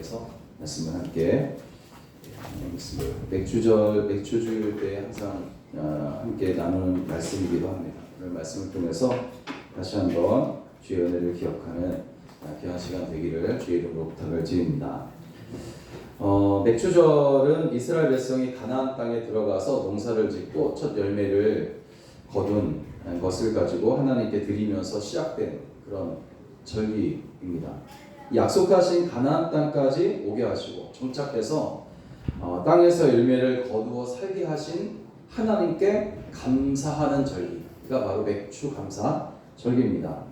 대해서 말씀을 함께 나누겠습니다. 맥주주 때 항상 함께 나누는 말씀이기도 합니다. 오늘 말씀을 통해서 다시 한번 주의 은혜를 기억하는 귀한 시간 되기를 주의 이름으로 부탁을 드립니다. 맥주절은 이스라엘 백성이 가나안 땅에 들어가서 농사를 짓고 첫 열매를 거둔 것을 가지고 하나님께 드리면서 시작된 그런 절기입니다. 약속하신 가나안 땅까지 오게 하시고 정착해서 땅에서 열매를 거두어 살게 하신 하나님께 감사하는 절기가 바로 맥주 감사 절기입니다.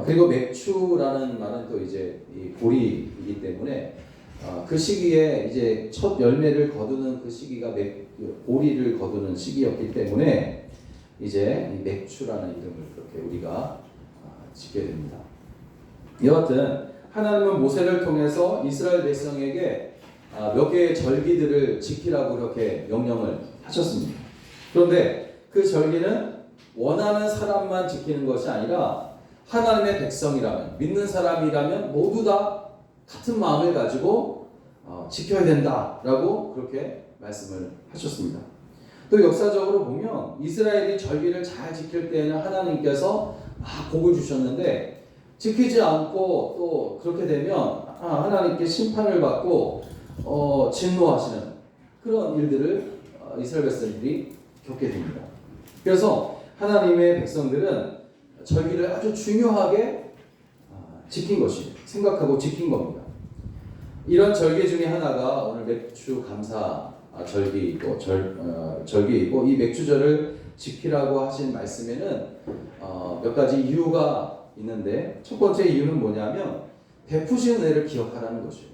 그리고 맥주라는 말은 또 이제 이 보리이기 때문에 그 시기에 이제 첫 열매를 거두는 그 시기가 보리를 거두는 시기였기 때문에 이제 이 맥주라는 이름을 그렇게 우리가 짓게 됩니다. 여하튼 하나님은 모세를 통해서 이스라엘 백성에게 몇 개의 절기들을 지키라고 그렇게 명령을 하셨습니다. 그런데 그 절기는 원하는 사람만 지키는 것이 아니라 하나님의 백성이라면, 믿는 사람이라면 모두 다 같은 마음을 가지고 지켜야 된다라고 그렇게 말씀을 하셨습니다. 또 역사적으로 보면 이스라엘이 절기를 잘 지킬 때에는 하나님께서 복을 주셨는데 지키지 않고 또 그렇게 되면 하나님께 심판을 받고 진노하시는 그런 일들을 이스라엘 백성들이 겪게 됩니다. 그래서 하나님의 백성들은 절기를 아주 중요하게 지킨 것이 생각하고 지킨 겁니다. 이런 절기 중에 하나가 오늘 맥주 감사 절기이고 절기이고 이 맥주절을 지키라고 하신 말씀에는 몇 가지 이유가 있는데 첫 번째 이유는 뭐냐면 베푸신 은혜를 기억하라는 것이에요.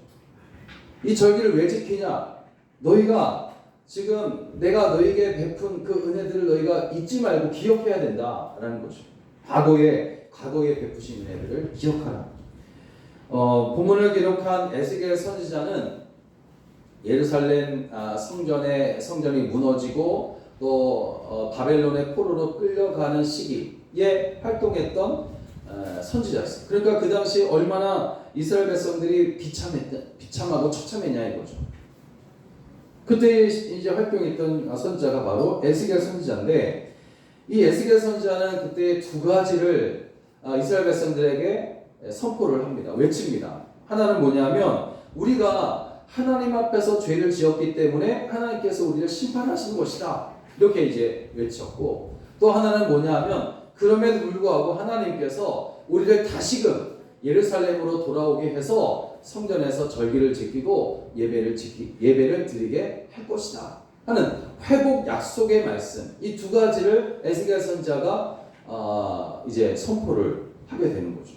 이 절기를 왜 지키냐? 너희가 지금 내가 너희에게 베푼 그 은혜들을 너희가 잊지 말고 기억해야 된다라는 것이에요. 과거에 베푸신 은혜들을 기억하라. 본문을 기록한 에스겔 선지자는 예루살렘 성전이 무너지고 또 바벨론의 포로로 끌려가는 시기에 활동했던 선지자였어요. 그러니까 그 당시 얼마나 이스라엘 백성들이 비참하고 처참했냐 이거죠. 그때 이제 활동했던 선지자가 바로 에스겔 선지자인데 이 에스겔 선지자는 그때 두 가지를 이스라엘 백성들에게 선포를 합니다. 외칩니다. 하나는 뭐냐면 우리가 하나님 앞에서 죄를 지었기 때문에 하나님께서 우리를 심판하시는 것이다. 이렇게 이제 외쳤고 또 하나는 뭐냐면 그럼에도 불구하고 하나님께서 우리를 다시금 예루살렘으로 돌아오게 해서 성전에서 절기를 지키고 예배를 드리게 할 것이다 하는 회복 약속의 말씀, 이 두 가지를 에스겔 선지자가 이제 선포를 하게 되는 거죠.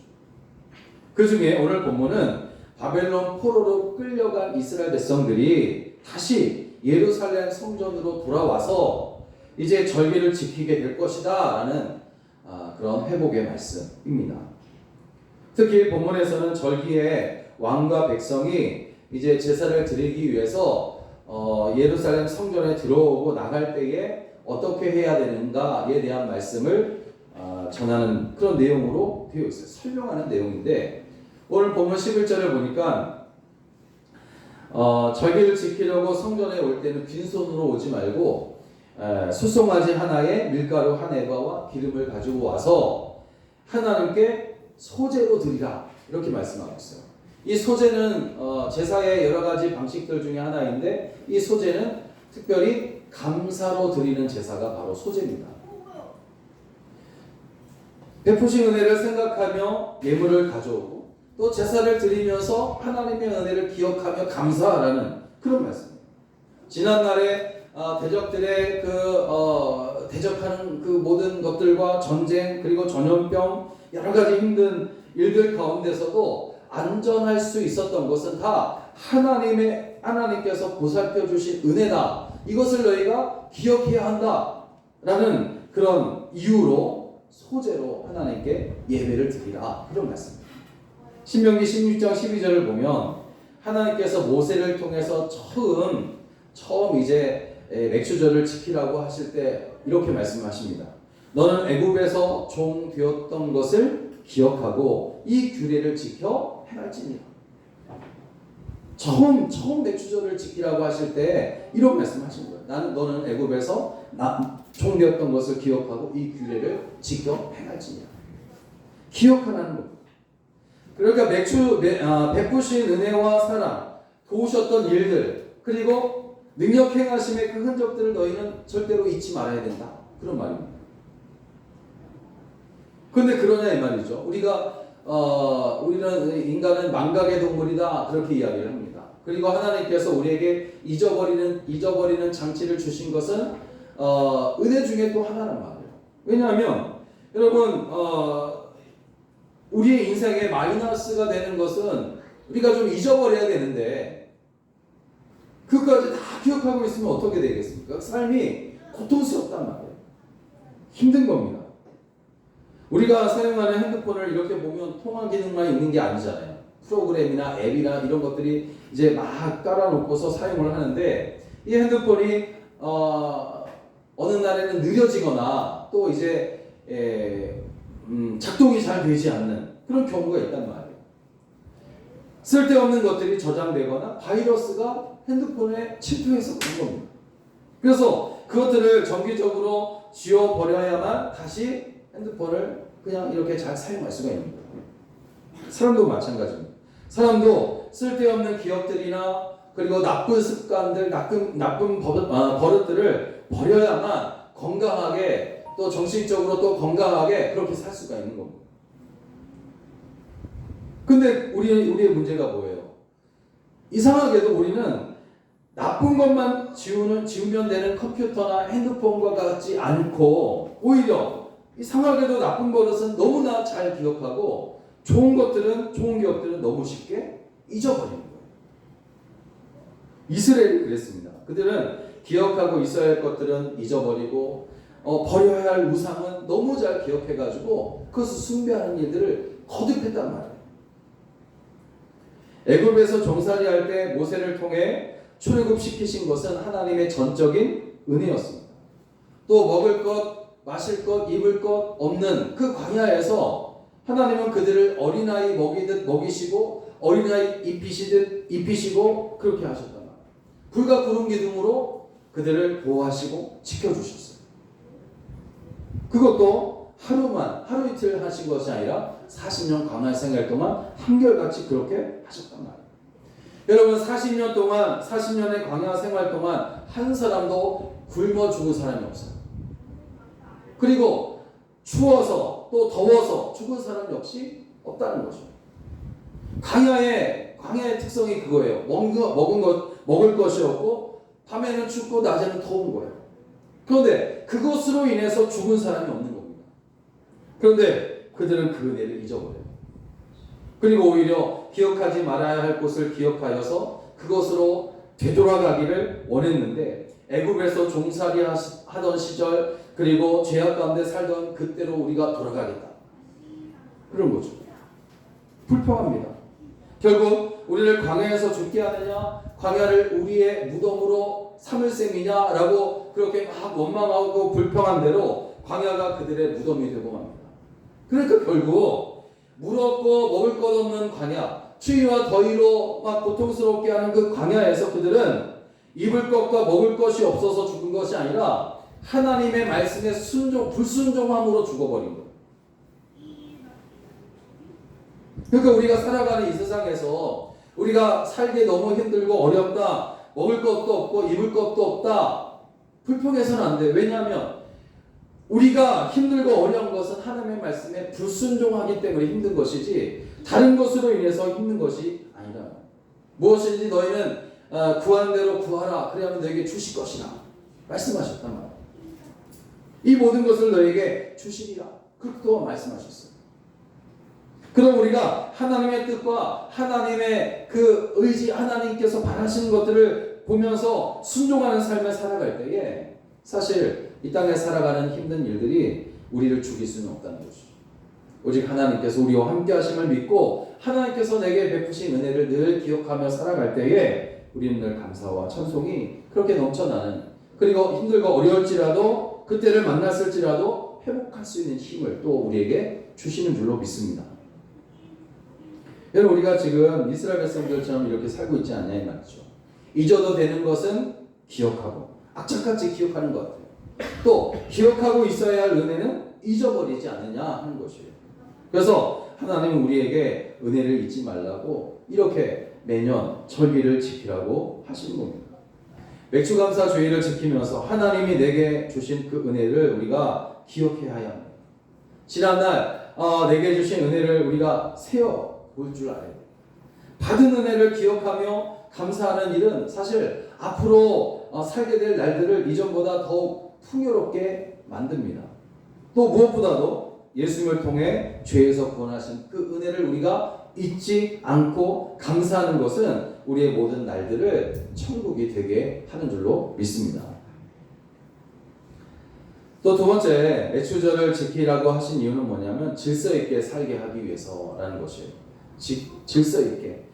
그 중에 오늘 본문은 바벨론 포로로 끌려간 이스라엘 백성들이 다시 예루살렘 성전으로 돌아와서 이제 절기를 지키게 될 것이다 라는 그런 회복의 말씀입니다. 특히 본문에서는 절기에 왕과 백성이 이제 제사를 드리기 위해서 예루살렘 성전에 들어오고 나갈 때에 어떻게 해야 되는가에 대한 말씀을 전하는 그런 내용으로 되어 있어요. 설명하는 내용인데 오늘 본문 11절을 보니까 절기를 지키려고 성전에 올 때는 빈손으로 오지 말고 수송아지 하나에 밀가루 한 에바와 기름을 가지고 와서 하나님께 소제로 드리라 이렇게 말씀하고 있어요. 이 소제는 제사의 여러 가지 방식들 중에 하나인데 이 소제는 특별히 감사로 드리는 제사가 바로 소제입니다. 베푸신 은혜를 생각하며 예물을 가져오고 또 제사를 드리면서 하나님의 은혜를 기억하며 감사하라는 그런 말씀입니다. 지난날에 대적들의 대적하는 그 모든 것들과 전쟁 그리고 전염병 여러 가지 힘든 일들 가운데서도 안전할 수 있었던 것은 다 하나님께서 보살펴 주신 은혜다. 이것을 너희가 기억해야 한다라는 그런 이유로 소제로 하나님께 예배를 드리라 이런 말씀입니다. 신명기 16장 12절을 보면 하나님께서 모세를 통해서 처음 이제 맥주절을 지키라고 하실 때 이렇게 말씀하십니다. 너는 애굽에서 종 되었던 것을 기억하고 이 규례를 지켜 행할지니라. 처음 맥추절을 지키라고 하실 때 이런 말씀하신 거예요. 너는 애굽에서 종되었던 것을 기억하고 이 규례를 지켜 행할지니라. 기억하라는 겁니다. 그러니까 베푸신 은혜와 사랑, 도우셨던 일들, 그리고 능력 행하심의 그 흔적들을 너희는 절대로 잊지 말아야 된다. 그런 말입니다. 그런데 그러냐 이 말이죠. 우리는 인간은 망각의 동물이다 그렇게 이야기를 합니다. 그리고 하나님께서 우리에게 잊어버리는 장치를 주신 것은 은혜 중에 또 하나란 말이에요. 왜냐하면 여러분 우리의 인생에 마이너스가 되는 것은 우리가 좀 잊어버려야 되는데 그것까지 다 기억하고 있으면 어떻게 되겠습니까? 삶이 고통스럽단 말이에요. 힘든 겁니다. 우리가 사용하는 핸드폰을 이렇게 보면 통화 기능만 있는 게 아니잖아요. 프로그램이나 앱이나 이런 것들이 이제 막 깔아놓고서 사용을 하는데 이 핸드폰이 어느 날에는 느려지거나 또 이제 작동이 잘 되지 않는 그런 경우가 있단 말이에요. 쓸데없는 것들이 저장되거나 바이러스가 핸드폰에 침투해서 그런 겁니다. 그래서 그것들을 정기적으로 지워버려야만 다시 핸드폰을 그냥 이렇게 잘 사용할 수가 있는 거예요. 사람도 마찬가지입니다. 사람도 쓸데없는 기억들이나 그리고 나쁜 습관들, 나쁜 버릇들을 버려야만 건강하게 또 정신적으로 또 건강하게 그렇게 살 수가 있는 겁니다. 근데 우리의 문제가 뭐예요? 이상하게도 우리는 나쁜 것만 지우면 되는 컴퓨터나 핸드폰과 같지 않고 오히려 이상하게도 나쁜 버릇은 너무나 잘 기억하고 좋은 기억들은 너무 쉽게 잊어버리는 거예요. 이스라엘이 그랬습니다. 그들은 기억하고 있어야 할 것들은 잊어버리고 버려야 할 우상은 너무 잘 기억해가지고 그것을 숭배하는 일들을 거듭했단 말이에요. 애굽에서 종살이할 때 모세를 통해 출애굽시키신 것은 하나님의 전적인 은혜였습니다. 또 먹을 것, 마실 것, 입을 것 없는 그 광야에서 하나님은 그들을 어린아이 먹이듯 먹이시고 어린아이 입히시고 그렇게 하셨단 말이에요. 불과 구름 기둥으로 그들을 보호하시고 지켜주셨어요. 그것도 하루 이틀 하신 것이 아니라 40년 광야 생활 동안 한결같이 그렇게 하셨단 말이에요. 여러분 40년의 광야 생활 동안 한 사람도 굶어 죽은 사람이 없어요. 그리고 추워서 또 더워서 죽은 사람 역시 없다는 거죠. 광야의 특성이 그거예요. 먹을 것이 없고 밤에는 춥고 낮에는 더운 거예요. 그런데 그것으로 인해서 죽은 사람이 없는 겁니다. 그런데 그들은 그 은혜를 잊어버려요. 그리고 오히려 기억하지 말아야 할 곳을 기억하여서 그것으로 되돌아가기를 원했는데 애굽에서 종살이 하던 시절 그리고 죄악 가운데 살던 그때로 우리가 돌아가겠다. 그런 거죠. 불평합니다. 결국 우리를 광야에서 죽게 하느냐 광야를 우리의 무덤으로 삼을 셈이냐라고 그렇게 막 원망하고 불평한 대로 광야가 그들의 무덤이 되고 맙니다. 그러니까 결국 물 없고 먹을 것 없는 광야, 추위와 더위로 막 고통스럽게 하는 그 광야에서 그들은 입을 것과 먹을 것이 없어서 죽은 것이 아니라 하나님의 말씀에 불순종함으로 죽어버린 거예요. 그러니까 우리가 살아가는 이 세상에서 우리가 살기 너무 힘들고 어렵다, 먹을 것도 없고 입을 것도 없다, 불평해서는 안 돼요. 왜냐하면 우리가 힘들고 어려운 것은 하나님의 말씀에 불순종하기 때문에 힘든 것이지 다른 것으로 인해서 힘든 것이 아니라 무엇인지 너희는 구한 대로 구하라 그래야만 너에게 주실 것이라 말씀하셨단 말이에요. 이 모든 것을 너에게 주시리라 그렇게 또 말씀하셨어요. 그럼 우리가 하나님의 뜻과 하나님의 그 의지 하나님께서 바라시는 것들을 보면서 순종하는 삶을 살아갈 때에 사실 이 땅에 살아가는 힘든 일들이 우리를 죽일 수는 없다는 것이죠. 오직 하나님께서 우리와 함께 하심을 믿고 하나님께서 내게 베푸신 은혜를 늘 기억하며 살아갈 때에 우리는 늘 감사와 찬송이 그렇게 넘쳐나는 그리고 힘들고 어려울지라도 그때를 만났을지라도 회복할 수 있는 힘을 또 우리에게 주시는 줄로 믿습니다. 여러분 우리가 지금 이스라엘 백성들처럼 이렇게 살고 있지 않냐 이 말이죠. 잊어도 되는 것은 기억하고 악착같이 기억하는 것 같아요. 또 기억하고 있어야 할 은혜는 잊어버리지 않느냐 하는 것이에요. 그래서 하나님은 우리에게 은혜를 잊지 말라고 이렇게 매년 절기를 지키라고 하시는 겁니다. 맥주감사 주일을 지키면서 하나님이 내게 주신 그 은혜를 우리가 기억해야 합니다. 지난날 내게 주신 은혜를 우리가 세어 볼 줄 알아야 돼요. 받은 은혜를 기억하며 감사하는 일은 사실 앞으로 살게 될 날들을 이전보다 더욱 풍요롭게 만듭니다. 또 무엇보다도 예수님을 통해 죄에서 구원하신 그 은혜를 우리가 잊지 않고 감사하는 것은 우리의 모든 날들을 천국이 되게 하는 줄로 믿습니다. 또 두 번째, 매추절을 지키라고 하신 이유는 뭐냐면 질서 있게 살게 하기 위해서라는 것이에요. 질서 있게.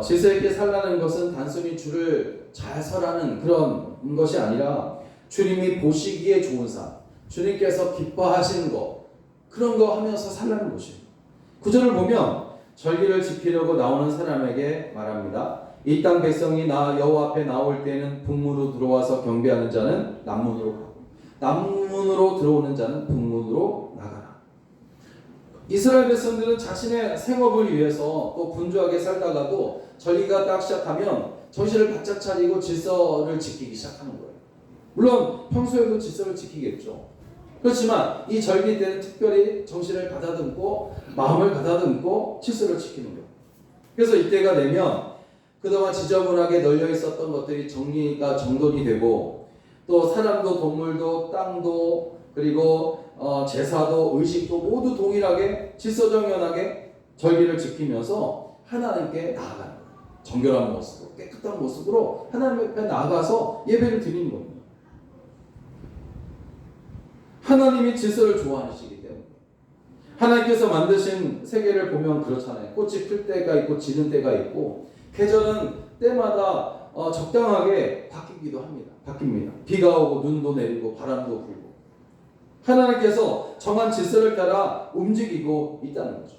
질서 있게 살라는 것은 단순히 줄을 잘 서라는 그런 것이 아니라 주님이 보시기에 좋은 삶, 주님께서 기뻐하시는 것, 그런 거 하면서 살라는 것이에요. 구절을 보면 절기를 지키려고 나오는 사람에게 말합니다. 이 땅 백성이 나 여호와 앞에 나올 때는 북문으로 들어와서 경배하는 자는 남문으로 가고 남문으로 들어오는 자는 북문으로 나가라. 이스라엘 백성들은 자신의 생업을 위해서 또 분주하게 살다가도 절기가 딱 시작하면 정신을 바짝 차리고 질서를 지키기 시작하는 거예요. 물론 평소에도 질서를 지키겠죠. 그렇지만 이 절기 때는 특별히 정신을 가다듬고 마음을 가다듬고 질서를 지키는 거예요. 그래서 이때가 되면 그동안 지저분하게 널려 있었던 것들이 정리가 정돈이 되고 또 사람도 동물도 땅도 그리고 제사도 의식도 모두 동일하게 질서정연하게 절기를 지키면서 하나님께 나아가는 거예요. 정결한 모습으로 깨끗한 모습으로 하나님 앞에 나아가서 예배를 드리는 겁니다. 하나님이 질서를 좋아하시기 때문에 하나님께서 만드신 세계를 보면 그렇잖아요. 꽃이 필 때가 있고 지는 때가 있고 계절은 때마다 적당하게 바뀝니다. 비가 오고 눈도 내리고 바람도 불고 하나님께서 정한 질서를 따라 움직이고 있다는 거죠.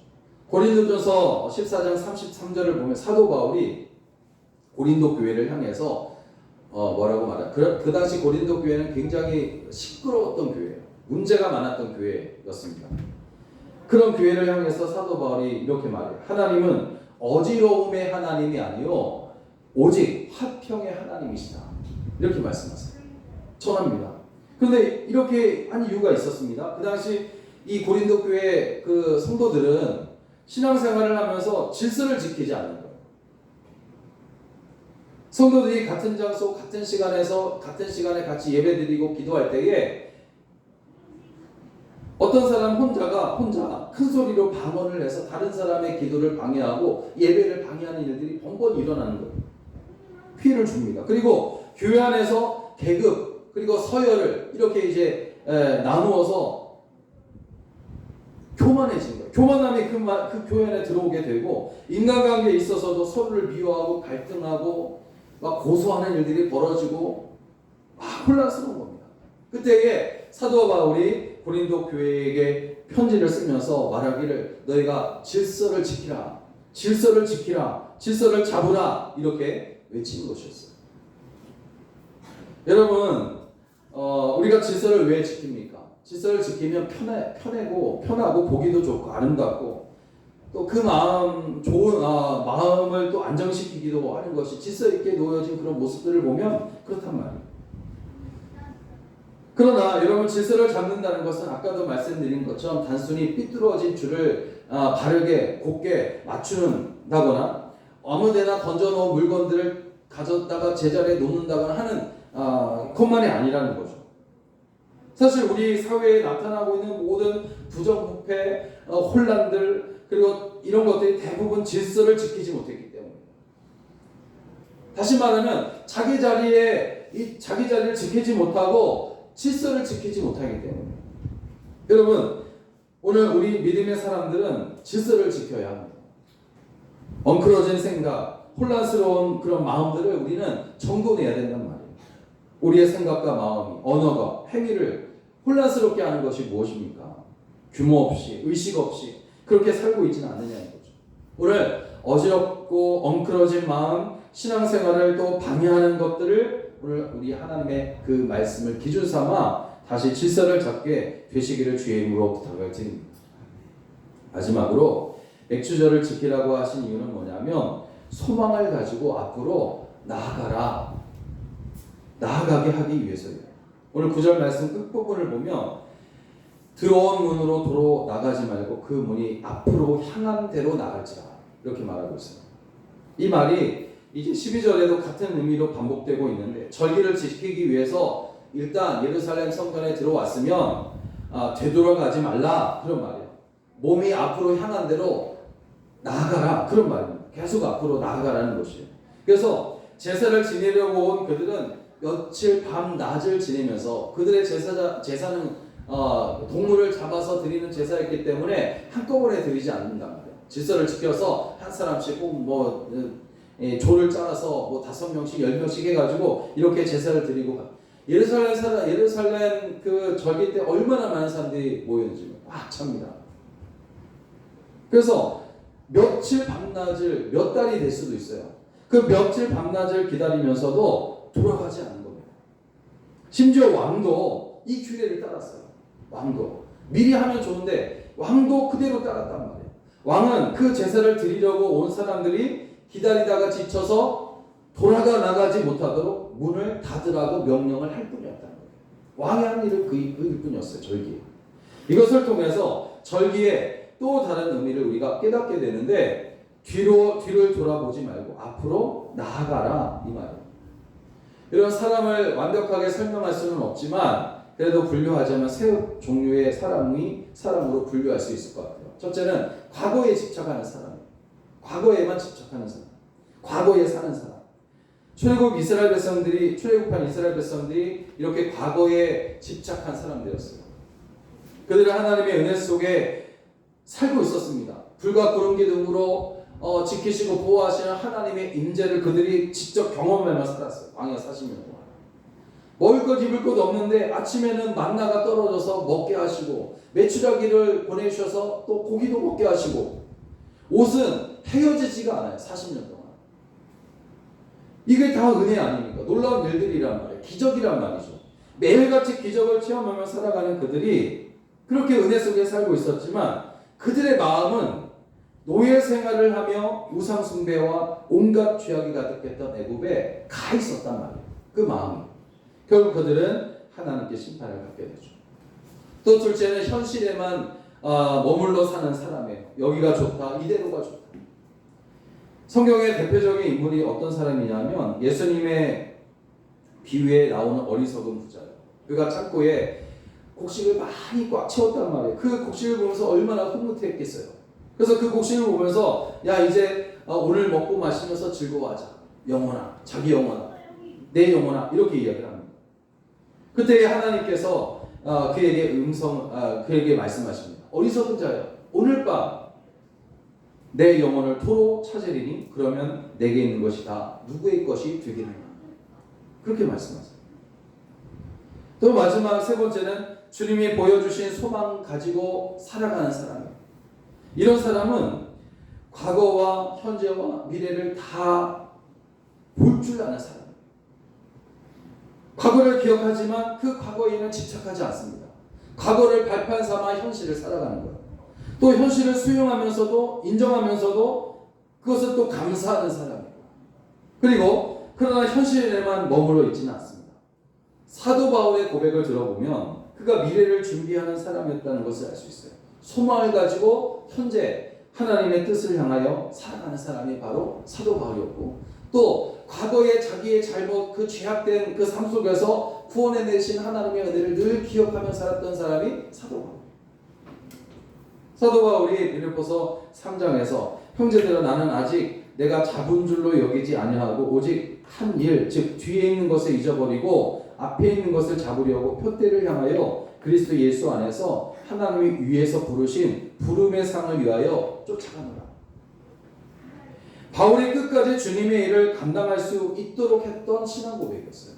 고린도전서 14장 33절을 보면 사도 바울이 고린도 교회를 향해서 뭐라고 말해요? 그 당시 고린도 교회는 굉장히 시끄러웠던 교회예요. 문제가 많았던 교회였습니다. 그런 교회를 향해서 사도 바울이 이렇게 말해요. 하나님은 어지러움의 하나님이 아니요 오직 화평의 하나님이시다. 이렇게 말씀하세요. 천합니다. 그런데 이렇게 한 이유가 있었습니다. 그 당시 이 고린도 교회 그 성도들은 신앙생활을 하면서 질서를 지키지 않는 거예요. 성도들이 같은 장소, 같은 시간에서 같은 시간에 같이 예배드리고 기도할 때에 어떤 사람 혼자 큰 소리로 방언을 해서 다른 사람의 기도를 방해하고 예배를 방해하는 일들이 번번이 일어나는 거예요. 피해를 줍니다. 그리고 교회 안에서 계급 그리고 서열을 이렇게 이제 나누어서 교만해진 거예요. 교만함이 그 교회 안에 들어오게 되고 인간관계에 있어서도 서로를 미워하고 갈등하고 막 고소하는 일들이 벌어지고 막 혼란스러운 겁니다. 그때에 사도 바울이 고린도 교회에게 편지를 쓰면서 말하기를 너희가 질서를 지키라. 질서를 지키라. 질서를 잡으라. 이렇게 외치는 것이었어요. 여러분 우리가 질서를 왜 지킵니까? 질서를 지키면 편하고 보기도 좋고 아름답고 또 그 좋은 마음을 또 안정시키기도 하는 것이 질서 있게 놓여진 그런 모습들을 보면 그렇단 말이에요. 그러나 여러분 질서를 잡는다는 것은 아까도 말씀드린 것처럼 단순히 삐뚤어진 줄을 바르게 곱게 맞춘다거나 아무데나 던져놓은 물건들을 가져다가 제자리에 놓는다거나 하는 것만이 아니라는 거죠. 사실 우리 사회에 나타나고 있는 모든 부정부패, 혼란들 그리고 이런 것들이 대부분 질서를 지키지 못했기 때문에 다시 말하면 자기 자리를 지키지 못하고 질서를 지키지 못하기 때문에 여러분 오늘 우리 믿음의 사람들은 질서를 지켜야 합니다. 엉클어진 생각, 혼란스러운 그런 마음들을 우리는 정돈해야 된단 말이에요. 우리의 생각과 마음이, 언어가, 행위를 혼란스럽게 하는 것이 무엇입니까? 규모 없이, 의식 없이 그렇게 살고 있지는 않느냐는 거죠. 오늘 어지럽고 엉클어진 마음, 신앙생활을 또 방해하는 것들을 오늘 우리 하나님의 그 말씀을 기준 삼아 다시 질서를 잡게 되시기를 주의 이름으로 부탁을 드립니다. 마지막으로 맥주절을 지키라고 하신 이유는 뭐냐면 소망을 가지고 앞으로 나아가게 하기 위해서예요. 오늘 9절 말씀 끝부분을 보면 들어온 문으로 도로 나가지 말고 그 문이 앞으로 향한 대로 나갈지라 이렇게 말하고 있어요. 이 말이 이제 12절에도 같은 의미로 반복되고 있는데 절기를 지키기 위해서 일단 예루살렘 성전에 들어왔으면 되돌아가지 말라 그런 말이에요. 몸이 앞으로 향한 대로 나아가라 그런 말입니다. 계속 앞으로 나아가라는 것이에요. 그래서 제사를 지내려고 온 그들은 며칠 밤 낮을 지내면서 그들의 제사는 동물을 잡아서 드리는 제사였기 때문에 한꺼번에 드리지 않는단 말이에요. 질서를 지켜서 한 사람씩 꼭 조를 짜서 5명씩 10명씩 해가지고 이렇게 제사를 드리고 예루살렘 그 절기 때 얼마나 많은 사람들이 모였는지 꽉 찹니다. 그래서 며칠 밤낮을 몇 달이 될 수도 있어요. 그 며칠 밤낮을 기다리면서도 돌아가지 않는 겁니다. 심지어 왕도 이 규례를 따랐어요. 왕도 미리 하면 좋은데 왕도 그대로 따랐단 말이에요. 왕은 그 제사를 드리려고 온 사람들이 기다리다가 지쳐서 돌아가 나가지 못하도록 문을 닫으라고 명령을 할 뿐이었다는 거예요. 왕이 한 일은 그 일뿐이었어요. 절기에. 이것을 통해서 절기에 또 다른 의미를 우리가 깨닫게 되는데 뒤를 돌아보지 말고 앞으로 나아가라 이 말이에요. 이런 사람을 완벽하게 설명할 수는 없지만 그래도 분류하자면 세 종류의 사람으로 분류할 수 있을 것 같아요. 첫째는 과거에 집착하는 사람, 과거에만 집착하는 사람, 과거에 사는 사람. 출애굽한 이스라엘 백성들이 이렇게 과거에 집착한 사람들이었어요. 그들은 하나님의 은혜 속에 살고 있었습니다. 불과 구름 기둥으로 지키시고 보호하시는 하나님의 임재를 그들이 직접 경험하며 살았어요. 광야 40년 동안. 먹을 것 입을 것 없는데 아침에는 만나가 떨어져서 먹게 하시고 메추라기를 보내주셔서 또 고기도 먹게 하시고 옷은 헤어지지가 않아요. 40년 동안. 이게 다 은혜 아닙니까? 놀라운 일들이란 말이에요. 기적이란 말이죠. 매일같이 기적을 체험하며 살아가는 그들이 그렇게 은혜 속에 살고 있었지만 그들의 마음은 노예 생활을 하며 우상 숭배와 온갖 죄악이 가득했던 애굽에 가 있었단 말이에요. 그 마음이. 결국 그들은 하나님께 심판을 받게 되죠. 또 둘째는 현실에만 머물러 사는 사람이에요. 여기가 좋다, 이대로가 좋다. 성경의 대표적인 인물이 어떤 사람이냐면 예수님의 비유에 나오는 어리석은 부자예요. 그가 창고에 곡식을 많이 꽉 채웠단 말이에요. 그 곡식을 보면서 얼마나 흐뭇했겠어요. 그래서 그 곡식을 보면서 야 이제 오늘 먹고 마시면서 즐거워하자. 영혼아, 자기 영혼아, 내 영혼아 이렇게 이야기를 합니다. 그때 하나님께서 그에게 말씀하십니다. 어리석은 자여, 오늘 밤 내 영혼을 토로 찾으리니 그러면 내게 있는 것이 다 누구의 것이 되겠느냐. 그렇게 말씀하세요. 또 마지막 세 번째는 주님이 보여주신 소망 가지고 살아가는 사람이에요. 이런 사람은 과거와 현재와 미래를 다 볼 줄 아는 사람이에요. 과거를 기억하지만 그 과거에는 집착하지 않습니다. 과거를 발판 삼아 현실을 살아가는 거예요. 또 현실을 수용하면서도 인정하면서도 그것을 또 감사하는 사람이에요. 그리고 그러나 현실에만 머물러 있지는 않습니다. 사도 바울의 고백을 들어보면 그가 미래를 준비하는 사람이었다는 것을 알 수 있어요. 소망을 가지고 현재 하나님의 뜻을 향하여 살아가는 사람이 바로 사도 바울이었고 또 과거의 자기의 잘못 그 죄악된 그 삶 속에서 구원해내신 하나님의 은혜를 늘 기억하며 살았던 사람이 사도 바울. 사도 바울이 빌립보서 3장에서 형제들아 나는 아직 내가 잡은 줄로 여기지 아니하고 오직 한 일 즉 뒤에 있는 것을 잊어버리고 앞에 있는 것을 잡으려고 표대를 향하여 그리스도 예수 안에서 하나님이 위에서 부르신 부름의 상을 위하여 쫓아가노라. 바울이 끝까지 주님의 일을 감당할 수 있도록 했던 신앙 고백이었어요.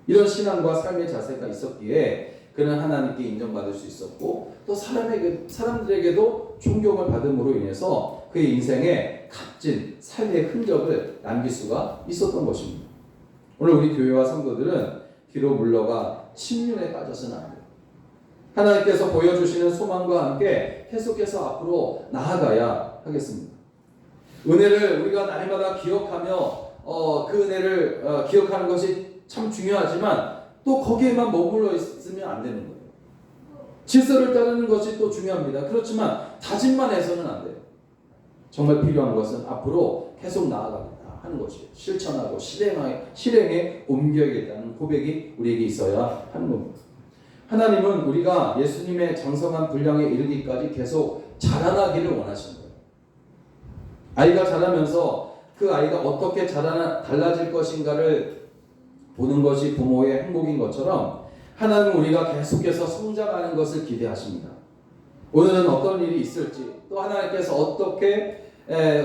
이런 신앙과 삶의 자세가 있었기에 그는 하나님께 인정받을 수 있었고 또 사람들에게도 존경을 받음으로 인해서 통해서 그의 인생에 값진 삶의 흔적을 남길 수가 있었던 것입니다. 오늘 우리 교회와 성도들은 뒤로 물러가 침륜에 빠져서는 안 돼요. 하나님께서 보여주시는 소망과 함께 계속해서 앞으로 나아가야 하겠습니다. 은혜를 우리가 날마다 기억하며 그 은혜를 기억하는 것이 참 중요하지만 또 거기에만 머물러 있으면 안 되는 거예요. 질서를 따르는 것이 또 중요합니다. 그렇지만 다짐만 해서는 안 돼요. 정말 필요한 것은 앞으로 계속 나아가겠다 하는 것이에요. 실천하고 실행에 옮겨야겠다는 고백이 우리에게 있어야 하는 겁니다. 하나님은 우리가 예수님의 장성한 분량에 이르기까지 계속 자라나기를 원하시는 거예요. 아이가 자라면서 그 아이가 어떻게 달라질 것인가를 보는 것이 부모의 행복인 것처럼 하나님은 우리가 계속해서 성장하는 것을 기대하십니다. 오늘은 어떤 일이 있을지, 또 하나님께서 어떻게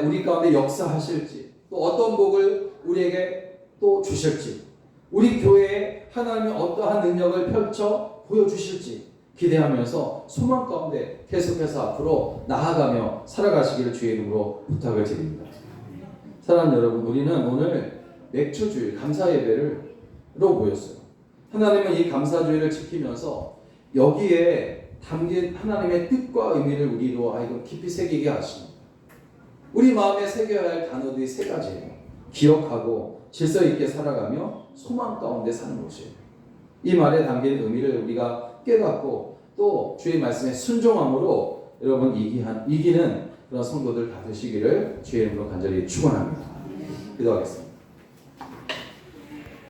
우리 가운데 역사하실지, 또 어떤 복을 우리에게 또 주실지, 우리 교회에 하나님의 어떠한 능력을 펼쳐 보여주실지 기대하면서 소망 가운데 계속해서 앞으로 나아가며 살아가시기를 주의 이름으로 부탁을 드립니다. 사랑하는 여러분, 우리는 오늘 맥주주일 감사 예배로 모였어요. 하나님은 이 감사주일을 지키면서 여기에 담긴 하나님의 뜻과 의미를 우리로 하여금 깊이 새기게 하십니다. 우리 마음에 새겨야 할 단어들이 세 가지예요. 기억하고 질서 있게 살아가며 소망 가운데 사는 것이에요. 이 말에 담긴 의미를 우리가 깨닫고 또 주의 말씀에 순종함으로 여러분 이기는 그런 성도들 다 되시기를 주의 이름으로 간절히 축원합니다. 기도하겠습니다.